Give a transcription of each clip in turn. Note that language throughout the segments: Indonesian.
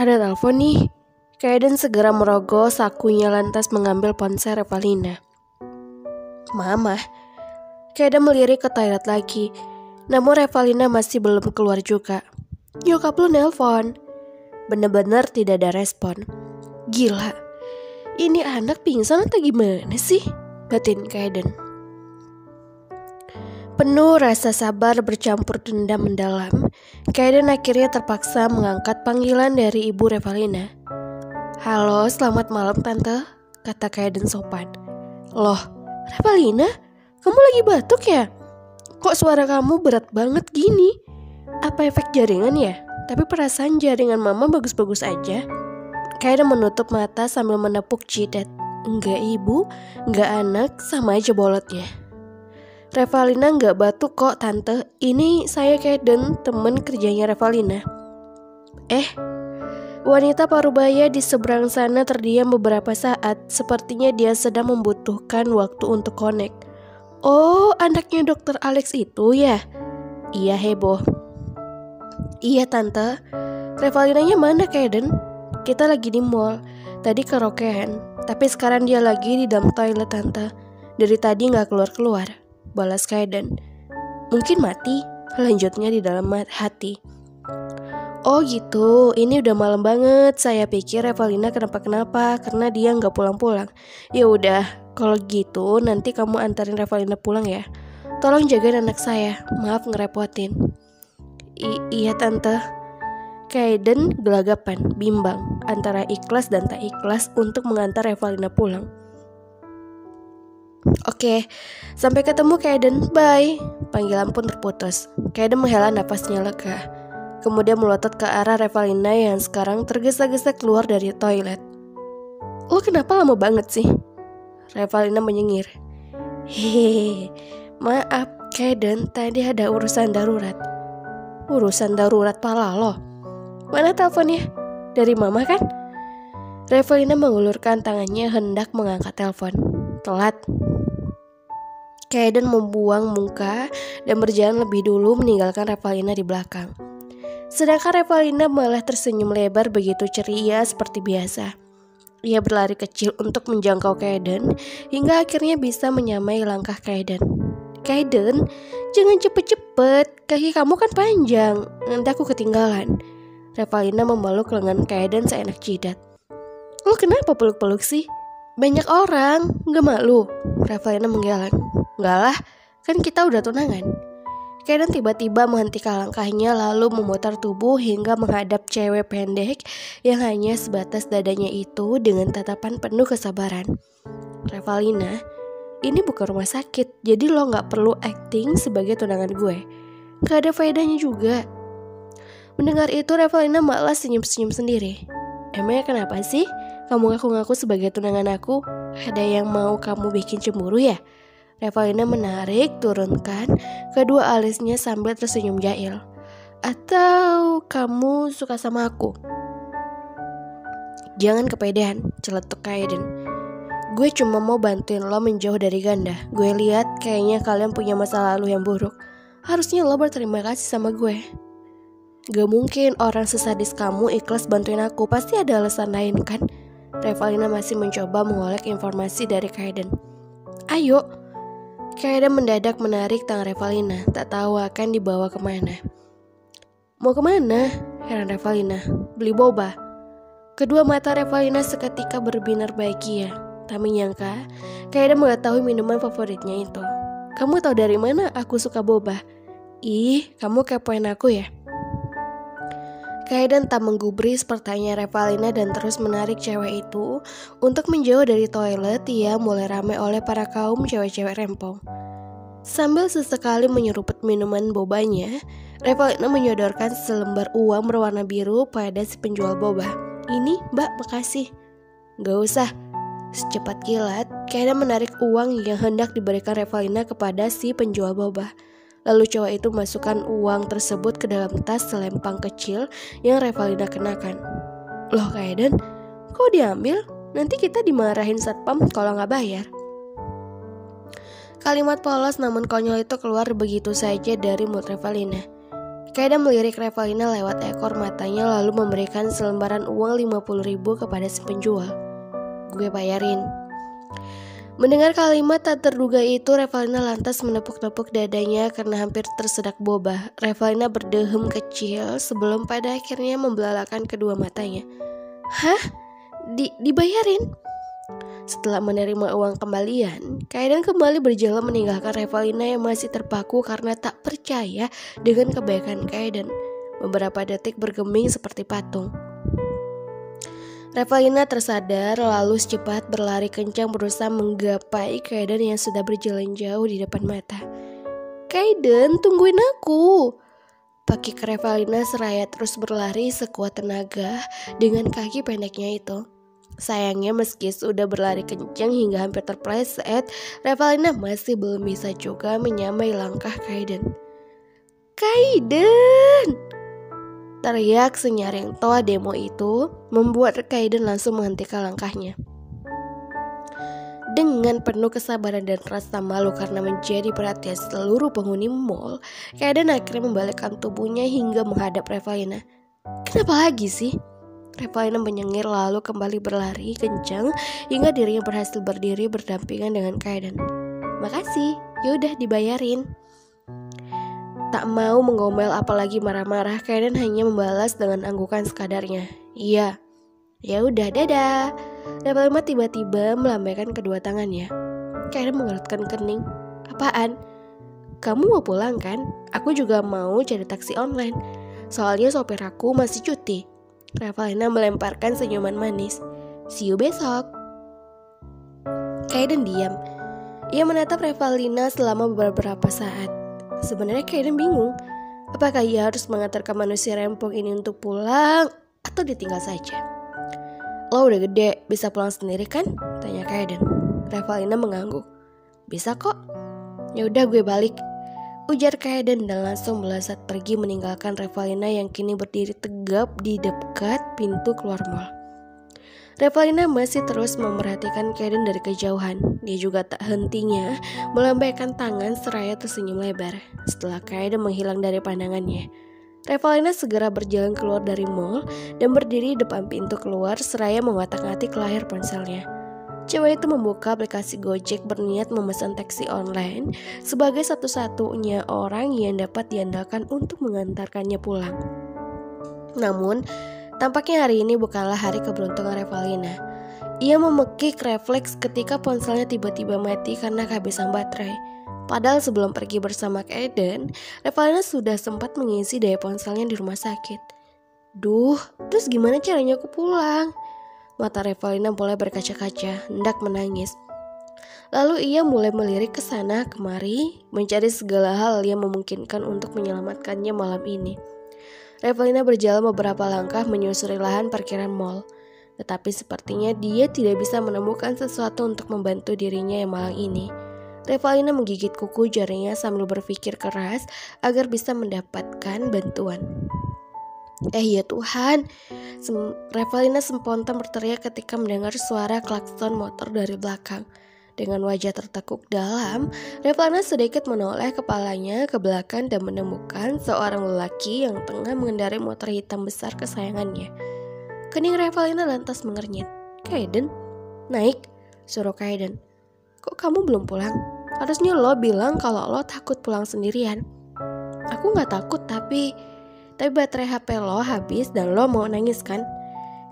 Ada telepon nih. Kaiden segera merogoh sakunya lantas mengambil ponsel Revalina. Mama. Kaiden melirik ke toilet lagi. Namun Revalina masih belum keluar juga. Nyokap lu nelpon. Bener-bener tidak ada respon. Gila. Ini anak pingsan atau gimana sih? Batin Kaiden. Penuh rasa sabar bercampur dendam mendalam, Kaiden akhirnya terpaksa mengangkat panggilan dari ibu Revalina. Halo, selamat malam tante, kata Kaiden sopan. Loh, Revalina, kamu lagi batuk ya? Kok suara kamu berat banget gini? Apa efek jaringan ya? Tapi perasaan jaringan mama bagus-bagus aja. Kaiden menutup mata sambil menepuk jidat. Enggak ibu, enggak anak, sama aja bolotnya. Revalina enggak batuk kok tante. Ini saya Kaiden, temen kerjanya Revalina. Wanita parubaya di seberang sana terdiam beberapa saat. Sepertinya dia sedang membutuhkan waktu untuk connect. Oh, anaknya dokter Alex itu ya? Iya heboh. Iya tante. Revalinanya mana Kaiden? Kita lagi di mall. Tadi karaokean. Tapi sekarang dia lagi di dalam toilet tante. Dari tadi gak keluar-keluar, balas Kaiden. Mungkin mati, lanjutnya di dalam hati. Oh gitu, ini udah malam banget. Saya pikir Revalina kenapa-kenapa karena dia gak pulang-pulang. Ya udah, kalau gitu nanti kamu antarin Revalina pulang ya. Tolong jagain anak saya, maaf ngerepotin. Iya tante. Kaiden gelagapan, bimbang antara ikhlas dan tak ikhlas untuk mengantar Revalina pulang. Oke, sampai ketemu Kaiden, bye. Panggilan pun terputus. Kaiden menghela nafasnya lega. Kemudian melotot ke arah Revalina yang sekarang tergesa-gesa keluar dari toilet. Lo kenapa lama banget sih? Revalina menyengir. Hehehe, maaf Kaiden, tadi ada urusan darurat. Urusan darurat pala lo? Mana teleponnya? Dari mama kan? Revalina mengulurkan tangannya hendak mengangkat telepon. Telat. Kaiden membuang muka dan berjalan lebih dulu meninggalkan Revalina di belakang. Sedangkan Revalina malah tersenyum lebar begitu ceria seperti biasa. Ia berlari kecil untuk menjangkau Kaiden hingga akhirnya bisa menyamai langkah Kaiden. Kaiden, jangan cepet-cepet, kaki kamu kan panjang, nanti aku ketinggalan. Revalina memeluk lengan Kaiden seenak jidat. Lo kenapa peluk-peluk sih? Banyak orang, gak malu? Revalina menggeleng. Enggak lah, kan kita udah tunangan. Kaiden tiba-tiba menghentikan langkahnya lalu memutar tubuh hingga menghadap cewek pendek yang hanya sebatas dadanya itu dengan tatapan penuh kesabaran. Revalina, ini bukan rumah sakit, jadi lo gak perlu acting sebagai tunangan gue. Gak ada faedahnya juga. Mendengar itu Revalina malah senyum-senyum sendiri. Emangnya kenapa sih kamu ngaku-ngaku sebagai tunangan aku? Ada yang mau kamu bikin cemburu ya? Revalina menarik, turunkan kedua alisnya sambil tersenyum jahil. Atau kamu suka sama aku? Jangan kepedean, celetuk Kaiden. Gue cuma mau bantuin lo menjauh dari Ganda. Gue lihat kayaknya kalian punya masa lalu yang buruk. Harusnya lo berterima kasih sama gue. Gak mungkin orang sesadis kamu ikhlas bantuin aku. Pasti ada alasan lain kan? Revalina masih mencoba mengolek informasi dari Kaiden. Ayo. Kaiden mendadak menarik tangan Revalina, tak tahu akan dibawa kemana. Mau kemana? Heran Revalina. Beli boba. Kedua mata Revalina seketika berbinar bahagia. Tak menyangka, Kaiden mengetahui minuman favoritnya itu. Kamu tahu dari mana aku suka boba? Ih, kamu kepoin aku ya? Kaiden tak menggubris pertanyaan Revalina dan terus menarik cewek itu untuk menjauh dari toilet. Ia mulai ramai oleh para kaum cewek-cewek rempong. Sambil sesekali menyeruput minuman bobanya, Revalina menyodorkan selembar uang berwarna biru pada si penjual boba. Ini mbak, makasih. Gak usah. Secepat kilat, Kaiden menarik uang yang hendak diberikan Revalina kepada si penjual boba. Lalu cowok itu masukkan uang tersebut ke dalam tas selempang kecil yang Revalina kenakan. Loh Kaiden, kok diambil? Nanti kita dimarahin satpam kalau gak bayar. Kalimat polos namun konyol itu keluar begitu saja dari mulut Revalina. Kaiden melirik Revalina lewat ekor matanya lalu memberikan selembaran uang 50.000 kepada si penjual. Gue bayarin. Mendengar kalimat tak terduga itu, Revalina lantas menepuk-nepuk dadanya karena hampir tersedak boba. Revalina berdehem kecil sebelum pada akhirnya membelalakan kedua matanya. Hah? Dibayarin? Setelah menerima uang kembalian, Kaiden kembali berjalan meninggalkan Revalina yang masih terpaku karena tak percaya dengan kebaikan Kaiden. Beberapa detik bergeming seperti patung. Revalina tersadar lalu secepat berlari kencang berusaha menggapai Kaiden yang sudah berjalan jauh di depan mata. Kaiden, tungguin aku! Pakik Revalina seraya terus berlari sekuat tenaga dengan kaki pendeknya itu. Sayangnya meski sudah berlari kencang hingga hampir terpleset, Revalina masih belum bisa juga menyamai langkah Kaiden. Kaiden! Teriak senyaring toa demo itu membuat Kaiden langsung menghentikan langkahnya. Dengan penuh kesabaran dan rasa malu karena menjadi perhatian seluruh penghuni mall, Kaiden akhirnya membalikkan tubuhnya hingga menghadap Revalina. Kenapa lagi sih? Revalina menyengir lalu kembali berlari kencang hingga dirinya berhasil berdiri berdampingan dengan Kaiden. Makasih, yaudah dibayarin. Tak mau mengomel apalagi marah-marah, Kaiden hanya membalas dengan anggukan sekadarnya. Iya, ya udah dadah. Revalina tiba-tiba melambaikan kedua tangannya. Kaiden mengerutkan kening. Apaan? Kamu mau pulang kan? Aku juga mau cari taksi online. Soalnya sopir aku masih cuti. Revalina melemparkan senyuman manis. See you besok. Kaiden diam. Ia menatap Revalina selama beberapa saat. Sebenarnya Kaiden bingung. Apakah ia harus mengantarkan manusia rempong ini untuk pulang atau ditinggal saja? Lo udah gede, bisa pulang sendiri kan? Tanya Kaiden. Revalina mengangguk. Bisa kok. Ya udah gue balik. Ujar Kaiden dan langsung melesat pergi meninggalkan Revalina yang kini berdiri tegap di dekat pintu keluar mall. Revalina masih terus memerhatikan Kaiden dari kejauhan. Dia juga tak hentinya melambaikan tangan seraya tersenyum lebar. Setelah Kaiden menghilang dari pandangannya, Revalina segera berjalan keluar dari mall dan berdiri depan pintu keluar seraya mengotak-atik layar ponselnya. Cewek itu membuka aplikasi Gojek berniat memesan taksi online sebagai satu-satunya orang yang dapat diandalkan untuk mengantarkannya pulang. Namun, tampaknya hari ini bukanlah hari keberuntungan Revalina. Ia memekik refleks ketika ponselnya tiba-tiba mati karena kehabisan baterai. Padahal sebelum pergi bersama Kaiden, Revalina sudah sempat mengisi daya ponselnya di rumah sakit. Duh, terus gimana caranya aku pulang? Mata Revalina mulai berkaca-kaca, hendak menangis. Lalu ia mulai melirik ke sana kemari, mencari segala hal yang memungkinkan untuk menyelamatkannya malam ini. Revalina berjalan beberapa langkah menyusuri lahan parkiran mall. Tetapi sepertinya dia tidak bisa menemukan sesuatu untuk membantu dirinya yang malang ini. Revalina menggigit kuku jarinya sambil berpikir keras agar bisa mendapatkan bantuan. Ya Tuhan, Revalina spontan berteriak ketika mendengar suara klakson motor dari belakang. Dengan wajah tertekuk dalam, Revalina sedikit menoleh kepalanya ke belakang dan menemukan seorang lelaki yang tengah mengendarai motor hitam besar kesayangannya. Kening Revalina lantas mengernyit. Kaiden? Naik, suruh Kaiden. Kok kamu belum pulang? Harusnya lo bilang kalau lo takut pulang sendirian. Aku gak takut tapi baterai HP lo habis dan lo mau nangis kan?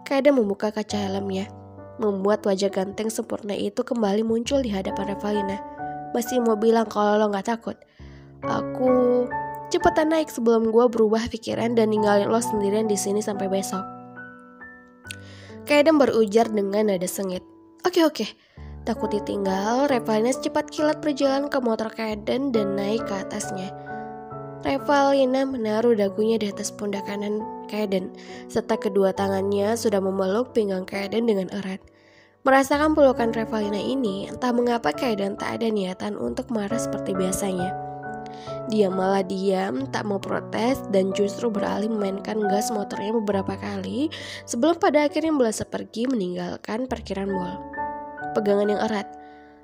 Kaiden membuka kaca helmnya, membuat wajah ganteng sempurna itu kembali muncul di hadapan Revalina. Masih mau bilang kalau lo gak takut? Aku cepetan naik sebelum gue berubah pikiran dan ninggalin lo sendirian di sini sampai besok. Kaiden berujar dengan nada sengit. Oke. Takut ditinggal, Revalina secepat kilat berjalan ke motor Kaiden dan naik ke atasnya. Revalina menaruh dagunya di atas pundak kanan Kaiden, serta kedua tangannya sudah memeluk pinggang Kaiden dengan erat. Merasakan pelukan Revalina ini, entah mengapa Kaiden tak ada niatan untuk marah seperti biasanya. Dia malah diam, tak mau protes, dan justru beralih memainkan gas motornya beberapa kali sebelum pada akhirnya melesat pergi meninggalkan parkiran mall. Pegangan yang erat,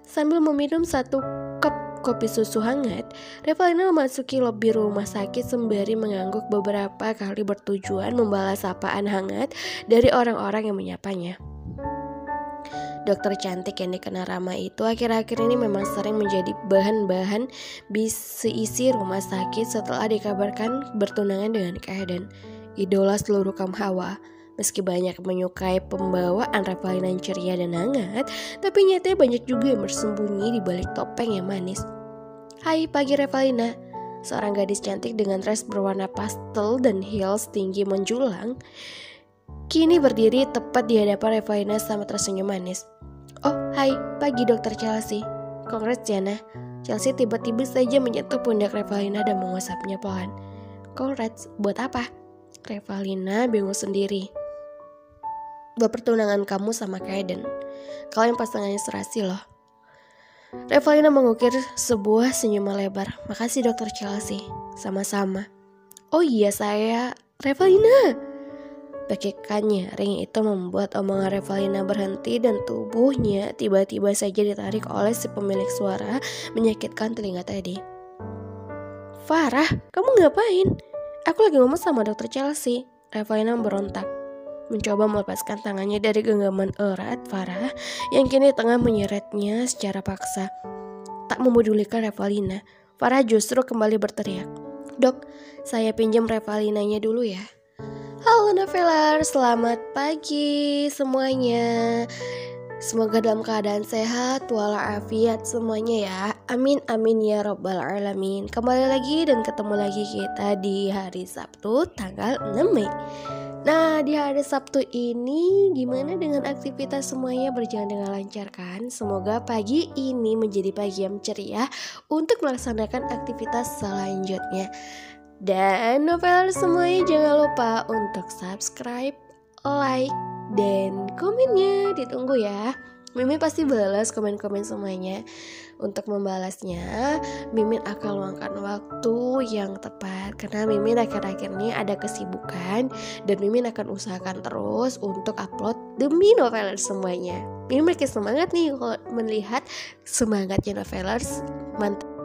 sambil meminum satu cup kopi susu hangat, Revalina memasuki lobi rumah sakit sembari mengangguk beberapa kali bertujuan membalas sapaan hangat dari orang-orang yang menyapanya. Dokter cantik yang dikenal Rama itu akhir-akhir ini memang sering menjadi bahan-bahan isi rumah sakit setelah dikabarkan bertunangan dengan Kaeden, idola seluruh kaum hawa. Meski banyak menyukai pembawaan Revalina yang ceria dan hangat, tapi nyatanya banyak juga yang bersembunyi di balik topeng yang manis. Hai pagi Revalina, seorang gadis cantik dengan dress berwarna pastel dan heels tinggi menjulang, kini berdiri tepat di hadapan Revalina sama tersenyum manis. Oh, hai, pagi Dokter Chelsea. Congrats Jana. Chelsea tiba-tiba saja menyentuh pundak Revalina dan mengusapnya pelan. Congrats, buat apa? Revalina bingung sendiri. Buat pertunangan kamu sama Kaeden. Kalian pasangannya serasi loh. Revalina mengukir sebuah senyuman lebar. Makasih Dokter Chelsea. Sama-sama. Oh iya saya, Revalina. Bagikan nyaring itu membuat omongan Revalina berhenti dan tubuhnya tiba-tiba saja ditarik oleh si pemilik suara menyakitkan telinga tadi. Farah, kamu ngapain? Aku lagi ngomong sama Dokter Chelsea. Revalina berontak, mencoba melepaskan tangannya dari genggaman erat Farah yang kini tengah menyeretnya secara paksa. Tak memedulikan Revalina, Farah justru kembali berteriak. Dok, saya pinjam Revalinanya dulu ya. Halo Noveler, selamat pagi semuanya. Semoga dalam keadaan sehat walafiat semuanya ya. Amin amin ya robbal alamin. Kembali lagi dan ketemu lagi kita di hari Sabtu tanggal 6 Mei. Nah, di hari Sabtu ini gimana dengan aktivitas semuanya, berjalan dengan lancar kan? Semoga pagi ini menjadi pagi yang ceria untuk melaksanakan aktivitas selanjutnya. Dan noveler semuanya jangan lupa untuk subscribe, like, dan komennya ditunggu ya. Mimin pasti balas komen-komen semuanya. Untuk membalasnya, Mimin akan luangkan waktu yang tepat karena Mimin akhir-akhir ini ada kesibukan dan Mimin akan usahakan terus untuk upload demi noveler semuanya. Mimin makin semangat nih kalau melihat semangatnya novelers. Mantap.